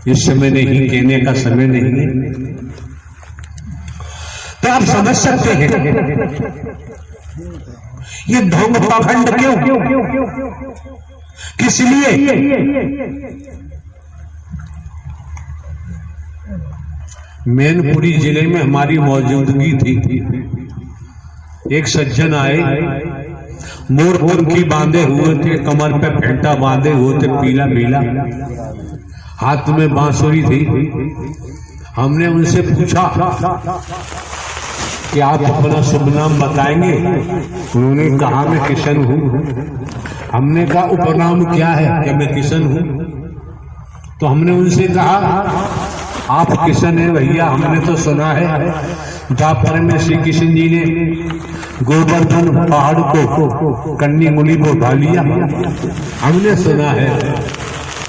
इस समय नहीं, कहने का समय नहीं। तो आप समझ सकते हैं ये ढोंग पाखंड क्यों, किस लिए? मैनपुरी जिले में हमारी मौजूदगी थी। एक सज्जन आए, मोर पंखी बांधे हुए थे, कमर पे फेंटा बांधे हुए थे पीला पीला, हाथ में बांसुरी थी। हमने उनसे पूछा कि आप अपना शुभ नाम बताएंगे? उन्होंने कहा मैं किशन हूं। हमने कहा उपनाम क्या है? क्या मैं किशन हूं? तो हमने उनसे कहा आप किशन है भैया, हमने तो सुना है द्वापर में श्री कृष्ण जी ने गोवर्धन पहाड़ को कन्नी मुनि को उठा लिया, हमने सुना है।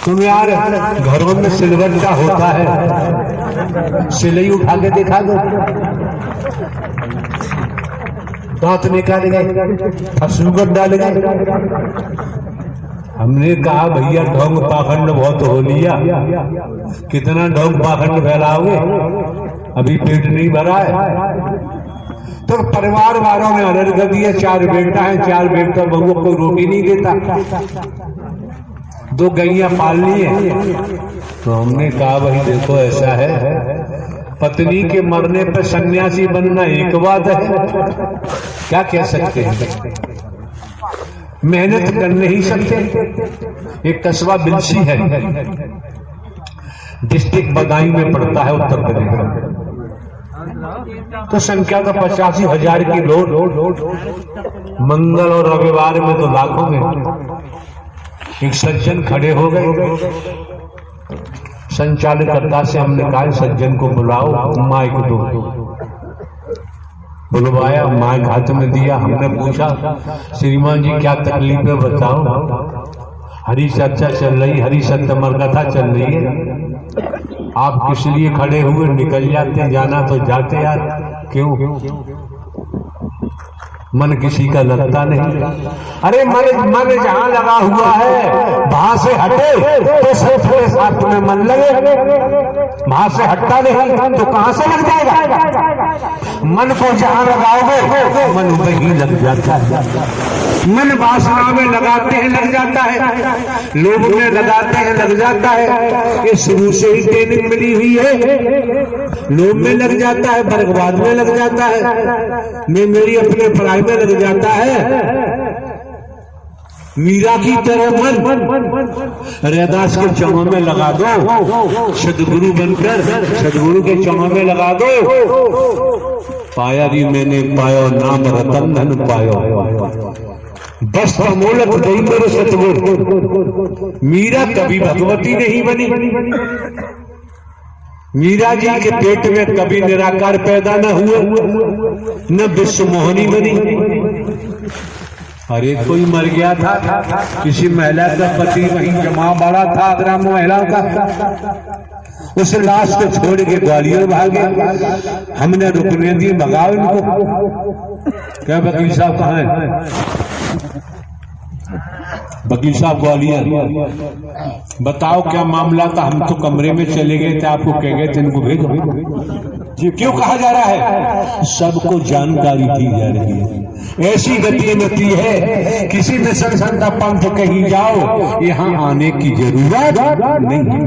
तुम यार घरों में सिलवट्टा होता है, सिलई उठा के दिखा दो, दांत निकालेगा, फसूगत डालेगा। हमने कहा भैया ढोंग पाखंड बहुत हो लिया, कितना ढोंग पाखंड फैलाओगे, अभी पेट नहीं भरा है। तो परिवार वालों ने ऑर्डर कर दिया, 4 बेटा है, 4 बेटा बहुओं को रोटी नहीं देता, 2 गैया पालनी है। तो हमने कहा भाई देखो ऐसा है, पत्नी के मरने पर सन्यासी बनना एक बात है, क्या कह सकते हैं, मेहनत कर नहीं सकते। एक कस्बा बिलसी है, डिस्ट्रिक्ट बदायूं में पड़ता है, उत्तर प्रदेश। तो संख्या तो 85,000 की लोड, मंगल और रविवार में तो लाखों में। एक सज्जन खड़े हो गए, संचालकर्ता से हमने कहा सज्जन को बुलाओ, माइक दो। बुलवाया, माइक हाथ में दिया। हमने पूछा श्रीमान जी क्या तकलीफ है बताओ। हरी चर्चा चल रही, हरी सत्यमर कथा चल रही है, आप किस लिए खड़े हुए? निकल जाते, जाना तो जाते यार, क्यों? मन किसी का लगता नहीं। अरे मन जहां लगा हुआ है वहां से हटे तो सबके साथ में मन लगे, वहां से हटता नहीं तो कहां से लग जाएगा? मन को जहां लगाओगे मन वहीं लग जाता है। मन वासना में लगाते हैं लग जाता है, लोभ में लगाते हैं लग जाता है। ये शुरू से ही ट्रेनिंग मिली हुई है। लोभ में लग जाता है, बर्बाद में लग जाता है, मैं मेरी अपने पढ़ाई में लग जाता है। मीरा की तरह मन रैदास के चमों में लगा दो, सदगुरु बनकर सदगुरु के चमों में लगा दो। पाया री मैंने पायो नाम रतन धन पायो, बस मूलक दई मेरे सतगुरु। मीरा कभी भगवती नहीं बनी, मीरा जी के पेट में कभी निराकार पैदा न हुए, न विश्व मोहनी बनी। अरे कोई मर गया था, किसी महिला का पति वहीं जमा बड़ा था, आगरा महिला का, उस लाश को छोड़ के ग्वालियर भागे। हमने रुकने दिए, भगाओ इनको। क्या वकील साहब कहाँ है? वकील साहब ग्वालियर, बताओ क्या मामला था? हम तो कमरे में चले गए थे, आपको कह गए थे इनको भेजो। जी क्यों कहा जा रहा है? सबको जानकारी दी जा रही है। ऐसी गतिविधि है, किसी में संसदा पंथ कहीं जाओ, यहाँ आने की जरूरत नहीं।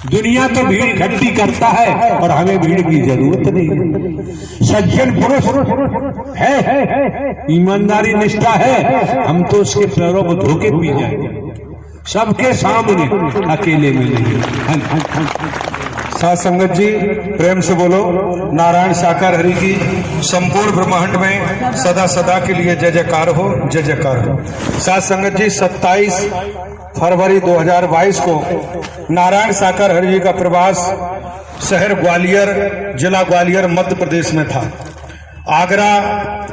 दुनिया तो भीड़ इकट्ठी करता है और हमें भीड़ की जरूरत नहीं। सज्जन पुरुष है, ईमानदारी निष्ठा है, हम तो उसके पैरों को धोके पी जाएंगे, सबके सामने, अकेले में नहीं। साथ संगत जी प्रेम से बोलो, नारायण साकार हरि की संपूर्ण ब्रह्मांड में सदा सदा के लिए जय जयकार हो, जय जयकार हो। साथ संगत जी 27 फरवरी 2022 को नारायण साकार हरि जी का प्रवास शहर ग्वालियर, जिला ग्वालियर मध्य प्रदेश में था। आगरा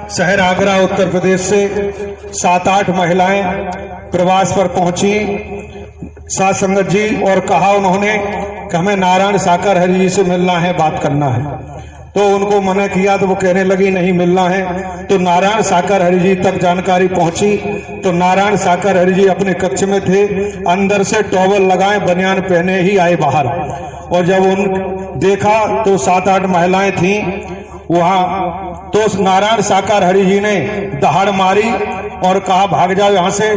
शहर, आगरा उत्तर प्रदेश से 7-8 महिलाएं प्रवास पर पहुंची साथ संगत जी, और कहा उन्होंने कि हमें नारायण साकार हरि जी से मिलना है, बात करना है। तो उनको मना किया तो वो कहने लगी नहीं मिलना है। तो नारायण साकर हरि जी तक जानकारी पहुंची। तो नारायण साकर हरि जी अपने कक्ष में थे, अंदर से टॉवल लगाए बनियान पहने ही आए बाहर। और जब उन देखा तो 7-8 महिलाएं थीं वहां। तो नारायण साकर हरि जी ने दहाड़ मारी और कहा भाग जाओ यहां से।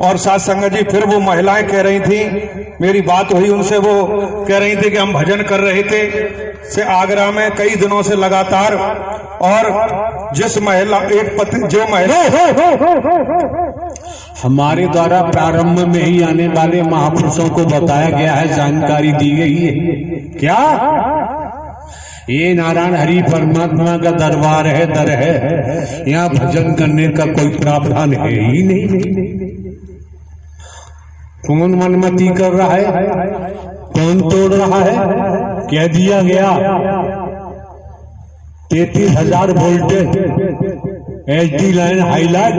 और साथ संगत जी फिर वो महिलाएं कह रही थी, मेरी बात हुई उनसे, वो कह रही थी कि हम भजन कर रहे थे से आगरा में कई दिनों से लगातार। और जिस महिला एक पति जो महिला हमारे द्वारा प्रारंभ में ही आने वाले महापुरुषों को बताया गया है, जानकारी दी गई है। क्या ये नारायण हरि परमात्मा का दरबार है, दर है, यहाँ भजन करने का कोई प्रावधान है ही नहीं। कौन मनमती कर रहा है, कौन तोड़ रहा है? कह दिया गया 33,000 वोल्टेज HD लाइन हाईलाइट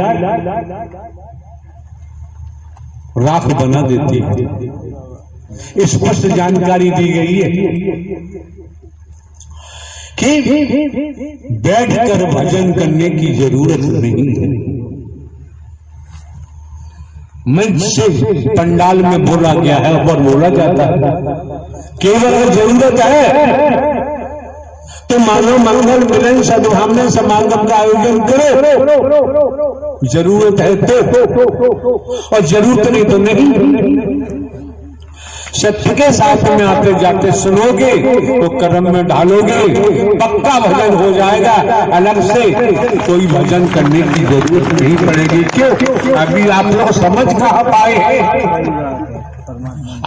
राख बना देती है। स्पष्ट जानकारी दी गई है कि बैठकर भजन करने की जरूरत नहीं है। मंच से पंडाल में बोला गया है और बोला जाता है, केवल अगर जरूरत है तो मानव मंगल मिलन सद्भावना समागम का आयोजन करो, जरूरत है तो, और जरूरत नहीं तो नहीं। सत्य के साथ में आते जाते सुनोगे तो कर्म में ढालोगे, पक्का भजन हो जाएगा। अलग से कोई भजन करने की जरूरत नहीं पड़ेगी। क्यों? अभी आप लोग समझ कहाँ पाए हैं?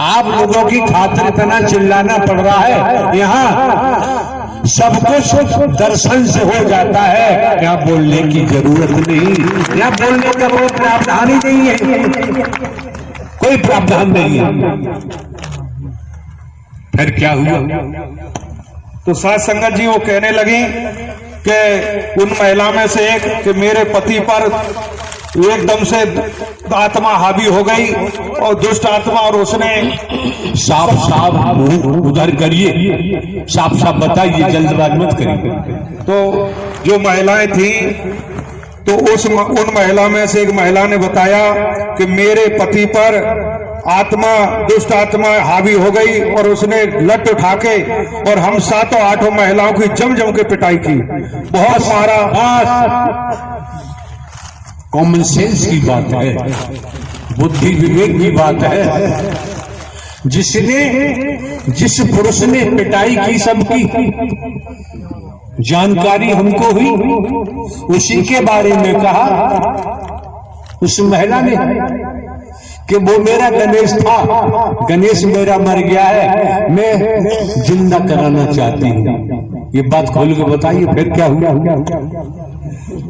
आप लोगों की खातिर इतना चिल्लाना पड़ रहा है। यहाँ सब कुछ दर्शन से हो जाता है, यहाँ बोलने की जरूरत नहीं। यहाँ बोलने का कोई प्रावधान ही नहीं है, कोई प्रावधान नहीं है। फिर क्या हुआ? तो साथ संगत जी वो कहने लगी कि उन महिला में से एक कि मेरे पति पर एकदम से आत्मा हावी हो गई और दुष्ट आत्मा, और उसने साफ साफ उधर करिए, साफ साफ बताइए, जल्दबाज मत करिए। तो जो महिलाएं थी तो उन महिला में से एक महिला ने बताया कि मेरे पति पर आत्मा, दुष्ट आत्मा हावी हो गई और उसने लट उठा के और हम 7-8 महिलाओं की जम जम के पिटाई की, बहुत मारा। कॉमन सेंस की बात है, बुद्धि विवेक की बात है। जिस पुरुष ने पिटाई की सबकी जानकारी हमको हुई, उसी के बारे में कहा उस महिला ने कि वो मेरा गणेश था, गणेश मेरा मर गया है, मैं जिंदा कराना चाहती हूँ। ये बात खोल के बताइए फिर क्या हुआ?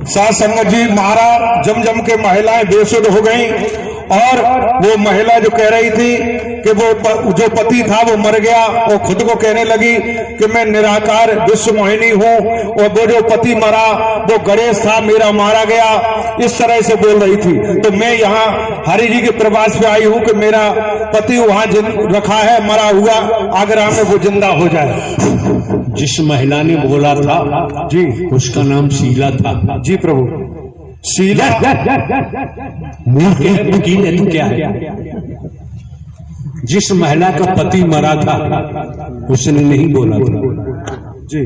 साथ संगत जी मारा, जम जम के महिलाएं बेसुध हो गईं। और वो महिला जो कह रही थी कि वो जो पति था वो मर गया, वो खुद को कहने लगी कि मैं निराकार विश्व मोहिनी हूँ, और वो जो पति मरा वो गणेश था, मेरा मारा गया, इस तरह से बोल रही थी। तो मैं यहाँ हरि जी के प्रवास पे आई हूँ कि मेरा पति वहां रखा है मरा हुआ, आगरा में वो जिंदा हो जाए। जिस महिला ने बोला था जी, उसका नाम शीला था। जी प्रभु। शीला मूर्ख है, वकील है, तू क्या है? जिस महिला का पति मरा था उसने नहीं बोला था जी।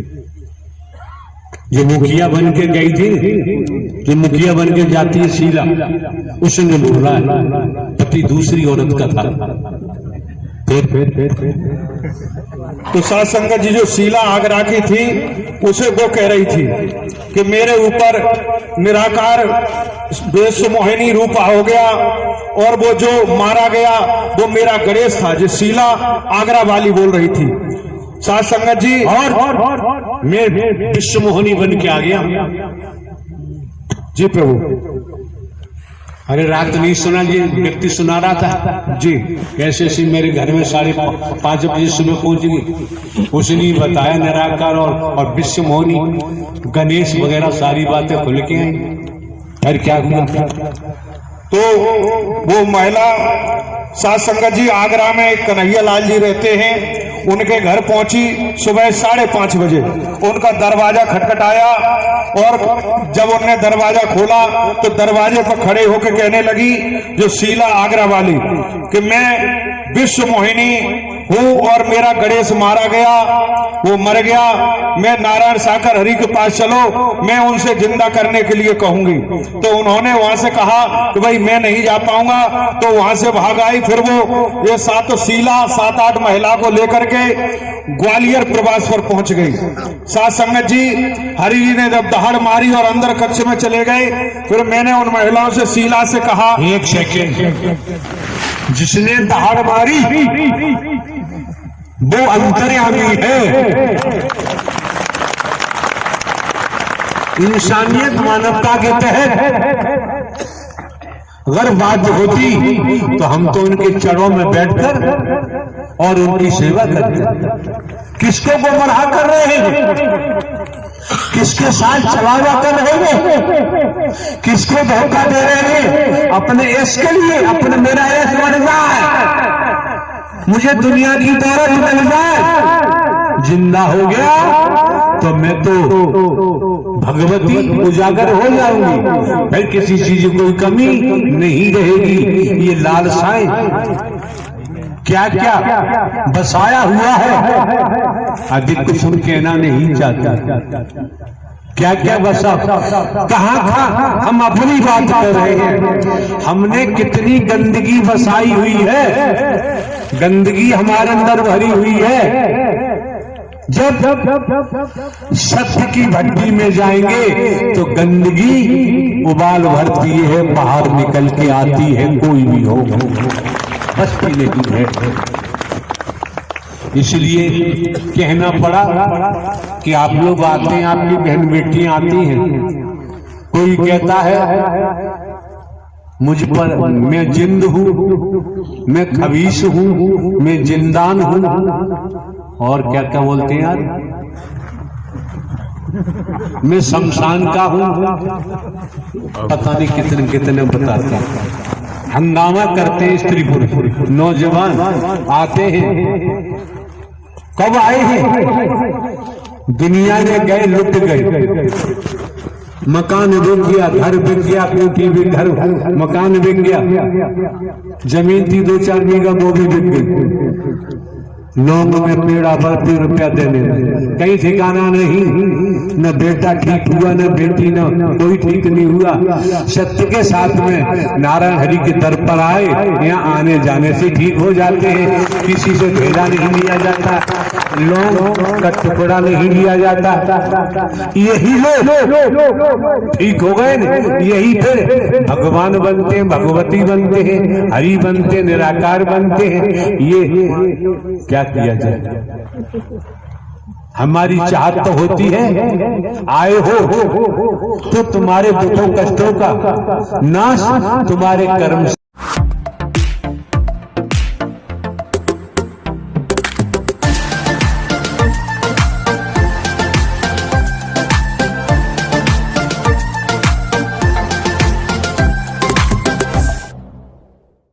जो मुखिया बन के गई थी, जो मुखिया बन के जाती है शीला, उसने बोला है पति दूसरी औरत का था। तो साथ संगत जी जो शीला आगरा की थी उसे वो कह रही थी कि मेरे ऊपर निराकार विश्व मोहिनी रूप हो गया, और वो जो मारा गया वो मेरा गणेश था। जो शीला आगरा वाली बोल रही थी साथ संगत जी, और मैं विश्व मोहिनी बन के आ गया। जी प्रभु। अरे रात नहीं सुना, जी व्यक्ति सुना रहा था जी, कैसे सी मेरे घर में 5:30 बजे सुबह पहुंच गई। उसने बताया निराकार और विश्व मोहिनी गणेश वगैरह सारी बातें खुल के आई। फिर क्या हुआ? तो वो महिला साथ संगत जी आगरा में कन्हैया लाल जी रहते हैं, उनके घर पहुंची सुबह 5:30 बजे। उनका दरवाजा खटखटाया और जब उन्होंने दरवाजा खोला तो दरवाजे पर खड़े होकर कहने लगी जो शीला आगरा वाली कि मैं विश्व मोहिनी हूं और मेरा गणेश मारा गया, वो मर गया, मैं नारायण साकर हरि के पास चलो, मैं उनसे जिंदा करने के लिए कहूंगी। तो उन्होंने वहां से कहा कि भाई मैं नहीं जा पाऊंगा, तो वहां से भाग आई। फिर वो ये 7-8 महिला को लेकर के ग्वालियर प्रवास पर पहुंच गई। साथ संगत जी, हरि जी ने जब दहाड़ मारी और अंदर कक्ष में चले गए, फिर मैंने उन महिलाओं से शीला से कहा, एक सेकेंड, जिसने दहाड़ मारी वो अंतर्यामी है। इंसानियत मानवता के तहत अगर बात होती तो हम तो उनके चरणों में बैठकर और उनकी सेवा करते। किसको गुमराह कर रहे हैं, किसके साथ छलावा कर रहे हैं, किसको धोखा दे रहे हैं? अपने यश के लिए, अपने मेरा यश बढ़ जाए, मुझे दुनिया की दौलत मिल जाए, जिंदा हो गया तो मैं तो भगवती उजागर हो जाऊंगी, फिर किसी चीज की कोई कमी नहीं रहेगी। ये लालसाएं क्या क्या बसाया हुआ है, अधिक कुछ हम कहना नहीं चाहते। क्या क्या बसा, कहाँ था, हम अपनी बात कर रहे हैं। हमने कितनी गंदगी बसाई हुई है, गंदगी हमारे अंदर भरी हुई है। जब सत्य की भट्टी में जाएंगे तो गंदगी उबाल भरती है, बाहर निकल के आती है, कोई भी हो, बसती नहीं है। इसलिए कहना पड़ा कि आप लोग आते हैं, आपकी बहन बेटियां आती हैं, कोई कहता है मुझ पर मैं जिंद हूं, मैं खबीस हूं, मैं जिंदान हूं, और क्या क्या बोलते हैं यार, मैं शमशान का हूं, पता नहीं कितने कितने बताते हैं। हंगामा करते हैं स्त्री पुरुष, नौजवान आते हैं। कब आए हैं? दुनिया में गए, लुट गए, मकान बिक गया, घर बिक गया, कोठी भी घर, मकान बिक गया, जमीन थी 2-4 बीघा वो भी बिक गई। लोग में पेड़ा भरती रुपया देने, कहीं ठिकाना नहीं, न बेटा ठीक हुआ, न बेटी, न कोई ठीक नहीं हुआ। सत्य के साथ में नारायण हरि के दर पर आए, यहाँ आने जाने से ठीक हो जाते हैं। किसी से भेजा नहीं लिया जाता, लोग का टुकड़ा नहीं लिया जाता, यही लोग ठीक हो गए, यही फिर भगवान बनते हैं, भगवती बनते हैं, हरि बनते हैं, निराकार बनते हैं। ये क्या किया जाए? हमारी चाहत तो होती है आए हो तो तुम्हारे दुखों कष्टों का नाश तुम्हारे कर्म